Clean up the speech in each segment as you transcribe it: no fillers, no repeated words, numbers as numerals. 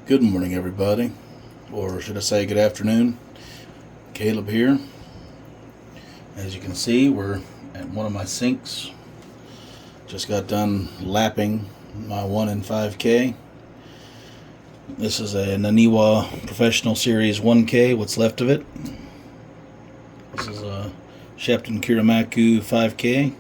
Good morning, everybody, or should I say good afternoon. Caleb here. As you can see, we're at one of my sinks. Just got done lapping my 1 and 5K. This is a Naniwa Professional Series 1K, what's left of it. This is a Shepton Kiramaku 5K,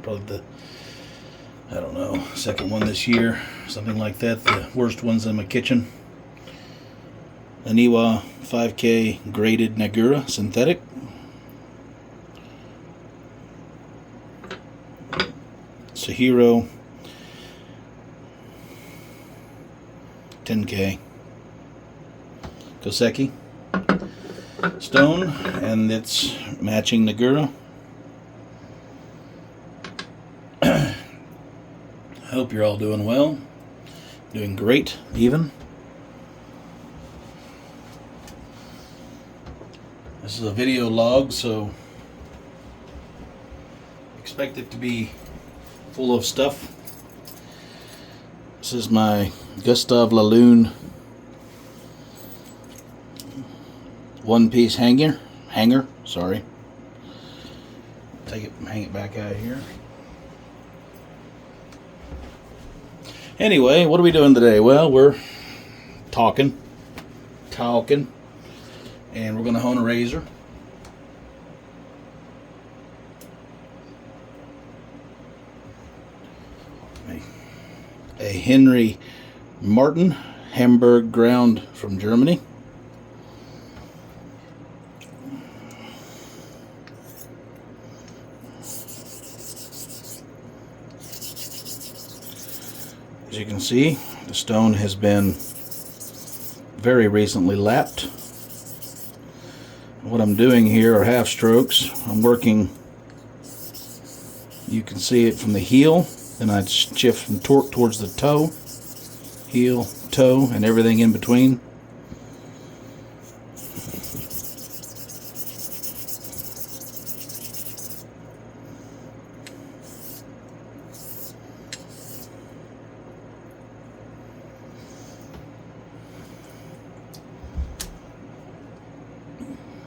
probably the second one this year, something like that. The worst one's in my kitchen. Naniwa 5K graded Nagura synthetic. Sahiro 10K Koseki stone, and it's matching Nagura. I hope you're all doing well, doing great even. This is a video log, so expect it to be full of stuff. This is my Gustave Lalune one-piece hanger. Sorry. Take it and hang it back out here. Anyway, what are we doing today? Well, we're talking, and we're going to hone a razor. A Henry Martin Hamburg ground from Germany. As you can see, the stone has been very recently lapped. What I'm doing here are half strokes. I'm working, you can see it from the heel, then I shift and torque towards the toe, heel, toe, and everything in between.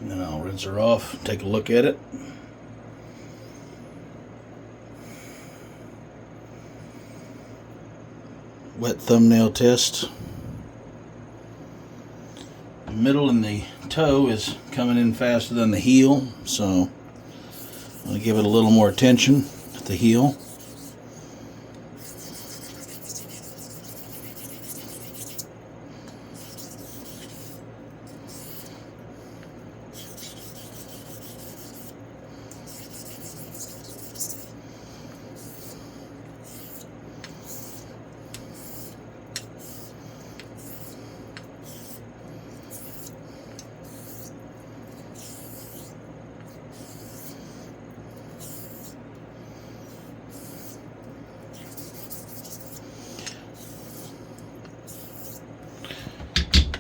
And then I'll rinse her off, take a look at it. Wet thumbnail test. The middle and the toe is coming in faster than the heel, so I'm going to give it a little more attention at the heel.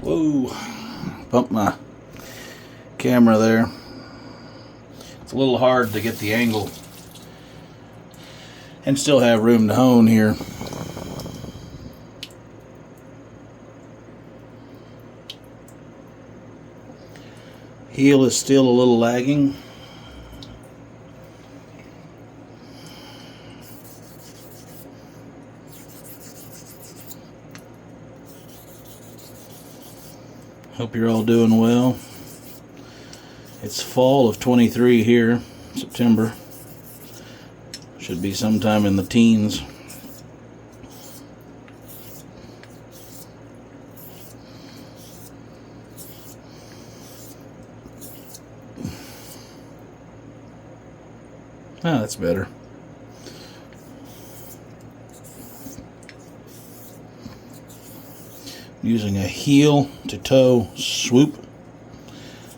Whoa, bumped my camera there. It's a little hard to get the angle and still have room to hone here. Heel is still a little lagging. Hope you're all doing well. It's fall of 23 here, September. Should be sometime in the teens. Ah, that's better. Using a heel to toe swoop,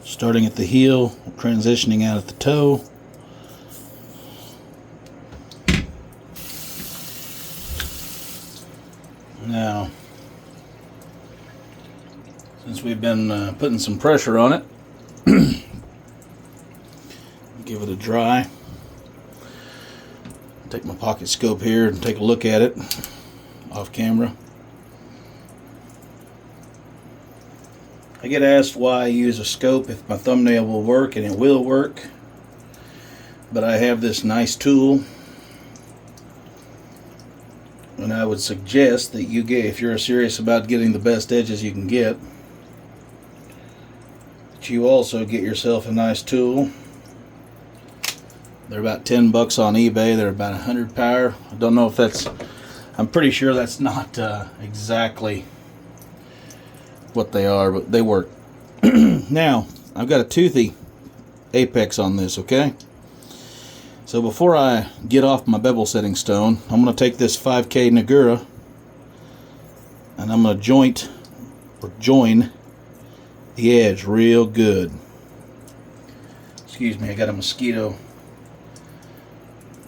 starting at the heel, transitioning out at the toe. Now, since we've been putting some pressure on it, give it a dry. Take my pocket scope here and take a look at it off camera. I get asked why I use a scope if my thumbnail will work, and it will work. But I have this nice tool, and I would suggest that you get, if you're serious about getting the best edges you can get, that you also get yourself a nice tool. They're about 10 bucks on eBay. They're about 100 power. I don't know if that's, I'm pretty sure that's not exactly what they are, but they work. Now, I've got a toothy apex on this, okay? So before I get off my bevel setting stone, I'm going to take this 5K Nagura and I'm going to join the edge real good. Excuse me, I got a mosquito.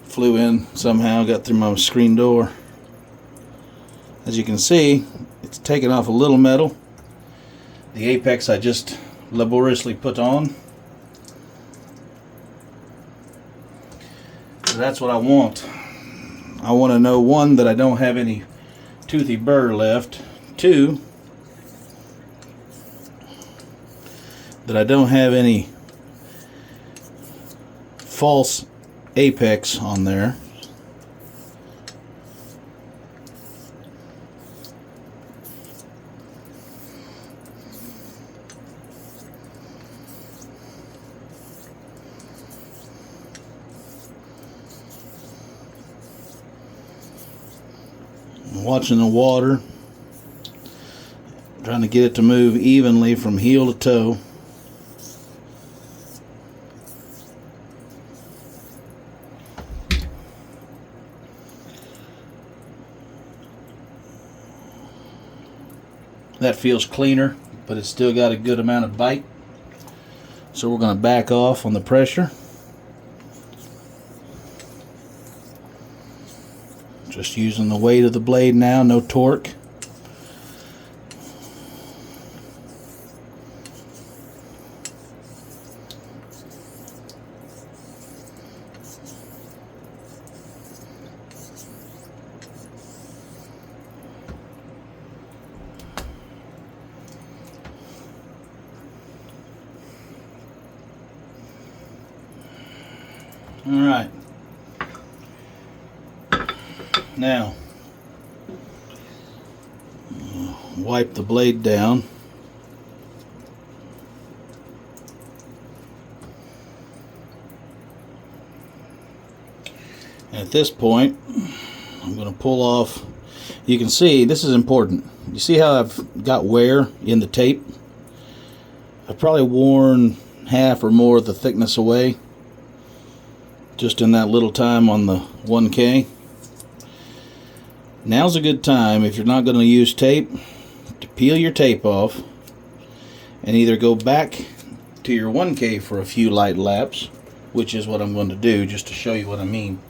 Flew in somehow, got through my screen door. As you can see, it's taken off a little metal. The apex I just laboriously put on. So that's what I want. I want to know, one, that I don't have any toothy burr left. Two, that I don't have any false apex on there. I'm watching the water, trying to get it to move evenly from heel to toe. That feels cleaner, but it's still got a good amount of bite. So we're going to back off on the pressure. Just using the weight of the blade now, no torque. Alright, now wipe the blade down. And at this point, I'm going to pull off. You can see this is important. You see how I've got wear in the tape? I've probably worn half or more of the thickness away just in that little time on the 1K. Now's a good time, if you're not going to use tape, to peel your tape off and either go back to your 1K for a few light laps, which is what I'm going to do just to show you what I mean,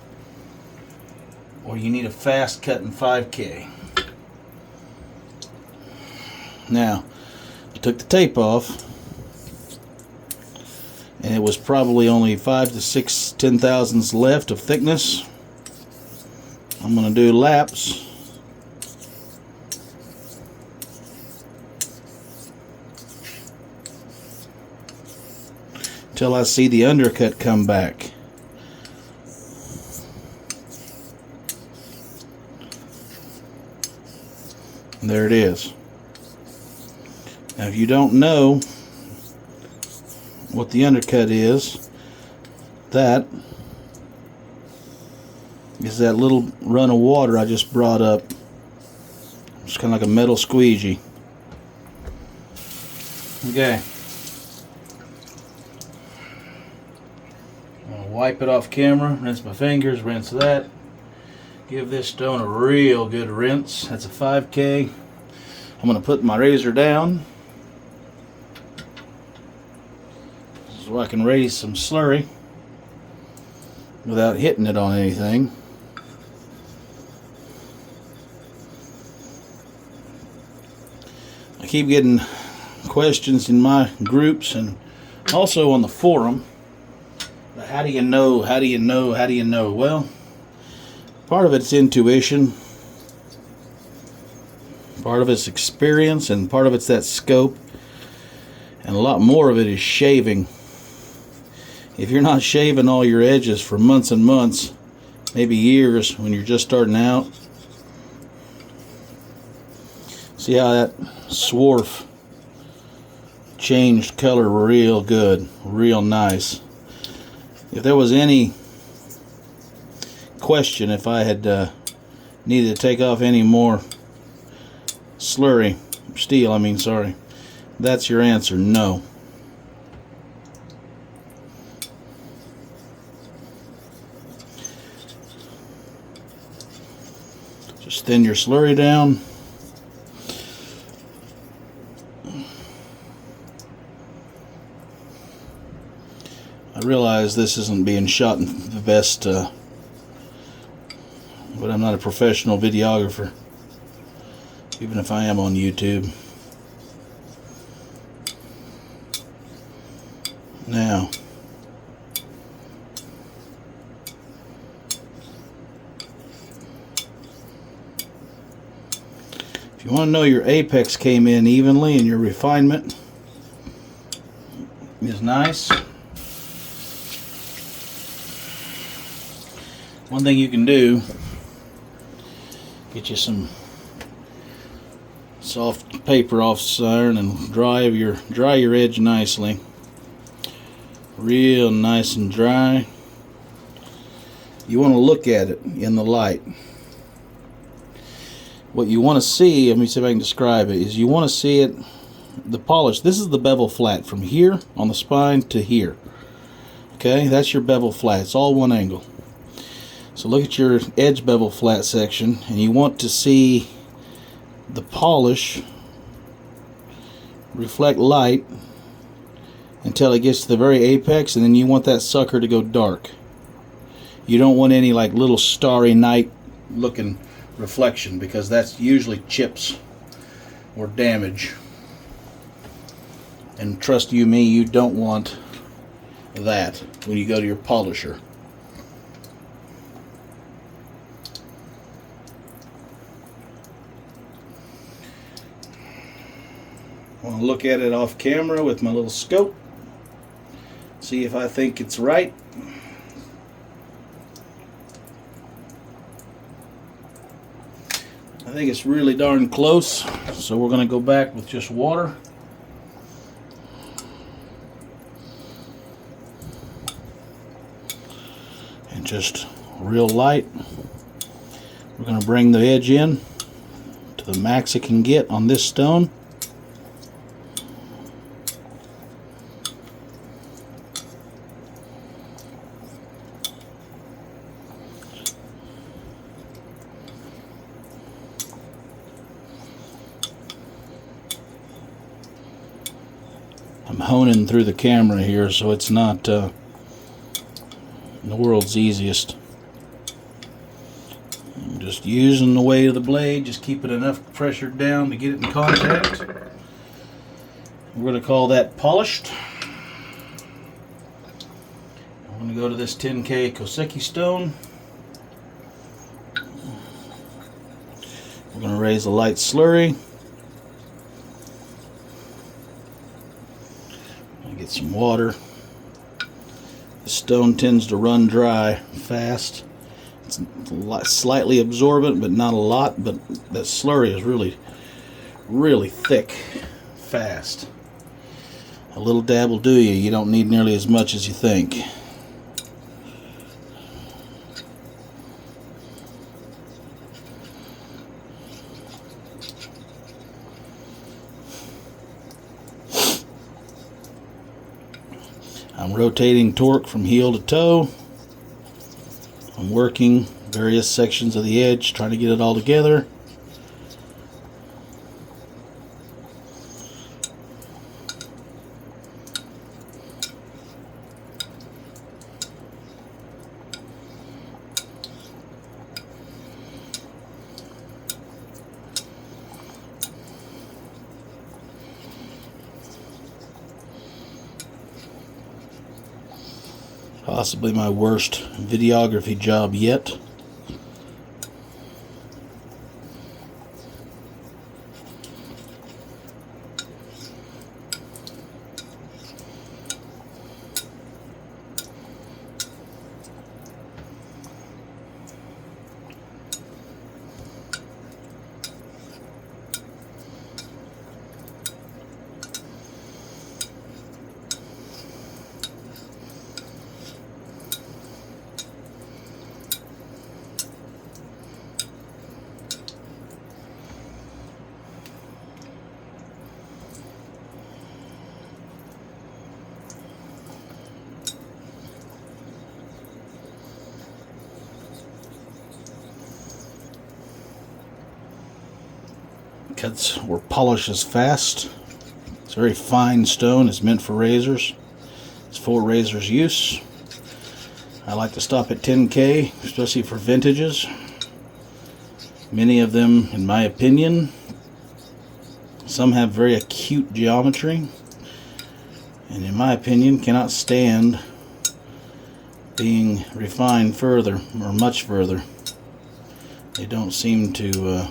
or you need a fast cut in 5K. Now, I took the tape off, and it was probably only 5 to 6 10,000ths left of thickness. I'm going to do laps. Till I see the undercut come back. And there it is. Now if you don't know what the undercut is, that is that little run of water I just brought up. It's kind of like a metal squeegee. Okay. I'm going to wipe it off camera, rinse my fingers, rinse that. Give this stone a real good rinse. That's a 5K. I'm going to put my razor down so I can raise some slurry without hitting it on anything. I keep getting questions in my groups and also on the forum. How do you know? How do you know? How do you know? Well, part of it's intuition, part of it's experience, and part of it's that scope. and a lot more of it is shaving. If you're not shaving all your edges for months and months, maybe years, when you're just starting out, see how that swarf changed color real good, real nice. If there was any question if I had needed to take off any more steel, sorry, that's your answer, no. Just thin your slurry down. I realize this isn't being shot in the best, but I'm not a professional videographer, even if I am on YouTube. Now, if you want to know your apex came in evenly and your refinement is nice, one thing you can do, get you some soft paper off the iron and dry your edge nicely, real nice and dry. You want to look at it in the light. What you want to see, let me see if I can describe it, is you want to see it, the polish. This is the bevel flat from here on the spine to here. Okay, that's your bevel flat. It's all one angle. So look at your edge bevel flat section, and you want to see the polish reflect light until it gets to the very apex, and then you want that sucker to go dark. You don't want any like little starry night looking reflection, because that's usually chips or damage. And trust you me, you don't want that when you go to your polisher. I want to look at it off camera with my little scope, see if I think it's right. I think it's really darn close, so we're going to go back with just water. And just real light. We're going to bring the edge in to the max it can get on this stone. I'm honing through the camera here, so it's not the world's easiest. I'm just using the weight of the blade, just keeping enough pressure down to get it in contact. We're going to call that polished. I'm going to go to this 10K Koseki stone. We're going to raise a light slurry. Get some water. The stone tends to run dry fast. It's slightly absorbent, but not a lot. But that slurry is really thick fast. A little dab will do you. You don't need nearly as much as you think. I'm rotating torque from heel to toe. I'm working various sections of the edge, trying to get it all together. Possibly my worst videography job yet. cuts or polishes fast. It's a very fine stone. It's meant for razors. It's for razors use. I like to stop at 10K, especially for vintages. Many of them, in my opinion, some have very acute geometry, and in my opinion cannot stand being refined further or much further. They don't seem to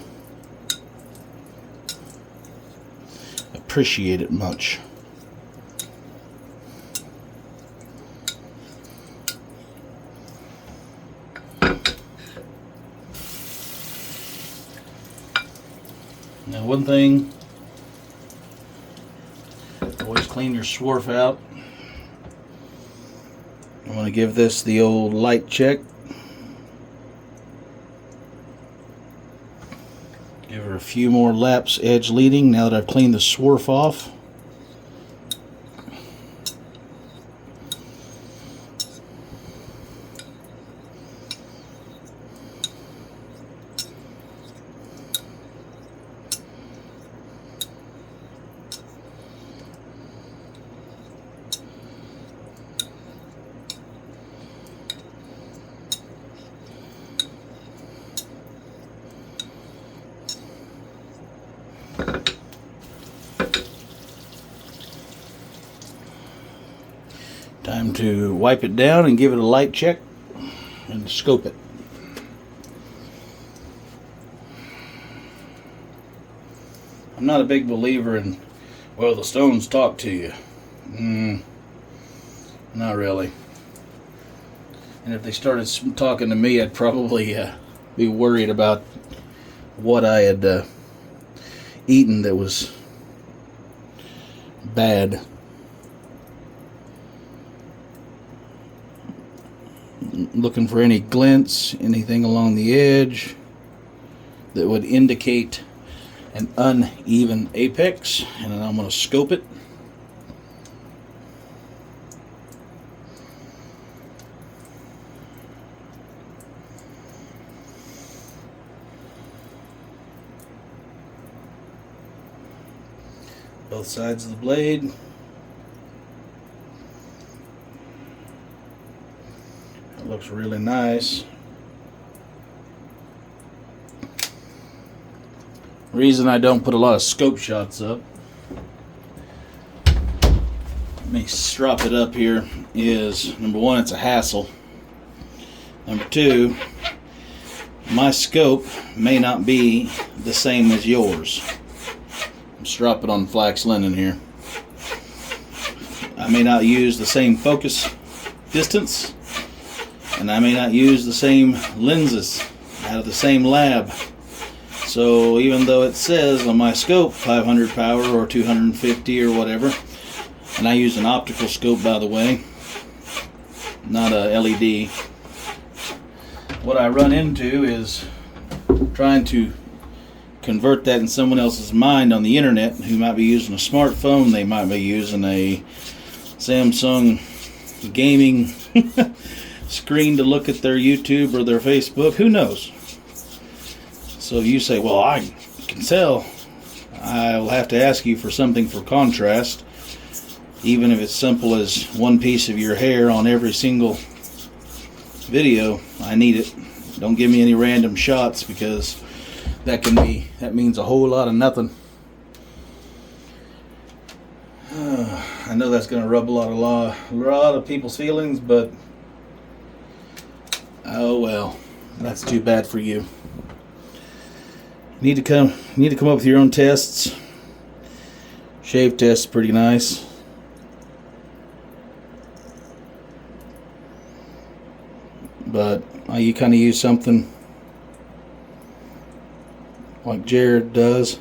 appreciate it much. Now, one thing, always clean your swarf out. I want to give this the old light check. Give her a few more laps edge leading now that I've cleaned the swarf off. Time to wipe it down and give it a light check and scope it. I'm not a big believer in, well, the stones talk to you. Not really. And if they started talking to me, I'd probably be worried about what I had eaten that was bad. Looking for any glints, anything along the edge that would indicate an uneven apex, and then I'm going to scope it. Both sides of the blade. It looks really nice. Reason I don't put a lot of scope shots up, let me strop it up here, is number one, it's a hassle. Number two, my scope may not be the same as yours. I'm stropping on flax linen here. I may not use the same focus distance, and I may not use the same lenses out of the same lab. So even though it says on my scope 500 power or 250 or whatever, and I use an optical scope, by the way, not a LED, what I run into is trying to convert that in someone else's mind on the internet who might be using a smartphone. They might be using a Samsung gaming screen to look at their YouTube or their Facebook. Who knows? So you say, well, I can tell. I'll have to ask you for something for contrast, even if it's simple as one piece of your hair on every single video. I need it. Don't give me any random shots, because that means a whole lot of nothing. I know that's going to rub a lot of people's feelings, but oh well, that's too bad for you. You need to come up with your own tests. Shave test is pretty nice. But you kind of use something like Jared does.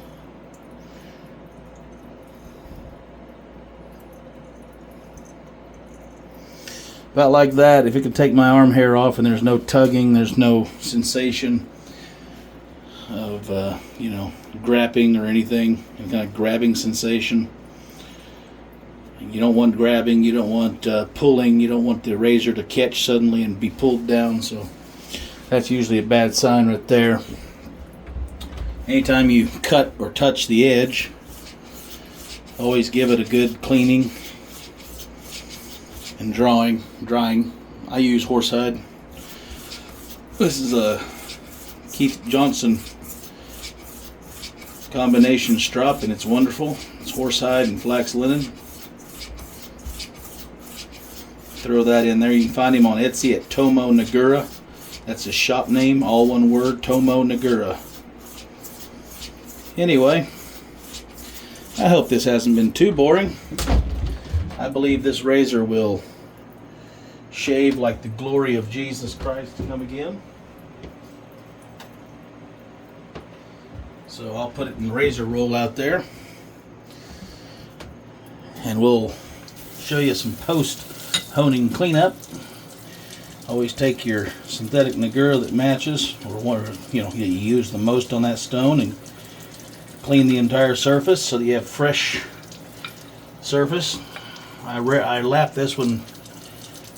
About like that. If it could take my arm hair off and there's no tugging, there's no sensation of grabbing or anything, any kind of grabbing sensation. You don't want grabbing, you don't want pulling, you don't want the razor to catch suddenly and be pulled down, so that's usually a bad sign right there. Anytime you cut or touch the edge, always give it a good cleaning and drying. I use horsehide. This is a Keith Johnson combination strop, and it's wonderful. It's horsehide and flax linen. Throw that in there. You can find him on Etsy at Tomo Nagura. That's his shop name, all one word, Tomo Nagura. Anyway, I hope this hasn't been too boring. I believe this razor will shave like the glory of Jesus Christ to come again. So I'll put it in razor roll out there, and we'll show you some post honing cleanup. Always take your synthetic Nagura that matches, or what you use the most on that stone, and clean the entire surface so that you have fresh surface. I lap this one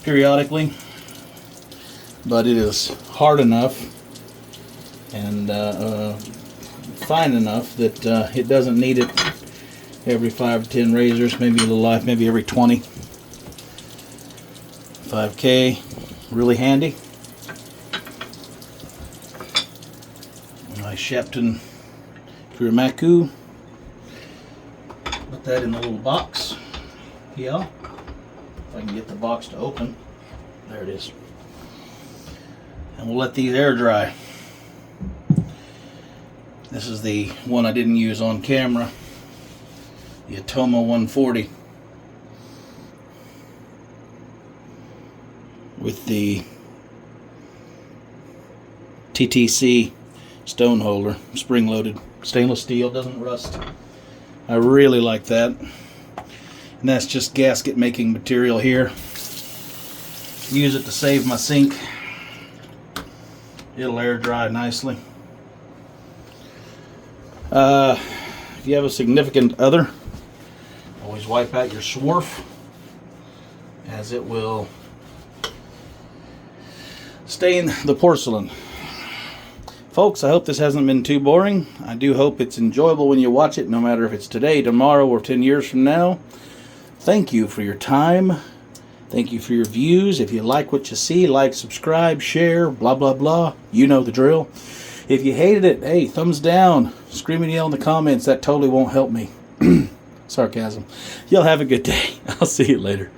periodically, but it is hard enough and fine enough that it doesn't need it every 5 to 10 razors, maybe a little life, maybe every 20. 5K, really handy. My Shepton Kurimaku. Put that in the little box. Yeah. If I can get the box to open. There it is. And we'll let these air dry. This is the one I didn't use on camera. The Atomo 140. With the TTC stone holder, spring loaded, stainless steel, doesn't rust. I really like that. And that's just gasket making material here. Use it to save my sink. It'll air dry nicely. If you have a significant other, always wipe out your swarf, as it will stain the porcelain. Folks, I hope this hasn't been too boring. I do hope it's enjoyable when you watch it, no matter if it's today, tomorrow, or 10 years from now. Thank you for your time. Thank you for your views. If you like what you see, like, subscribe, share, blah, blah, blah. You know the drill. If you hated it, hey, thumbs down. Scream and yell in the comments. That totally won't help me. Sarcasm. Y'all have a good day. I'll see you later.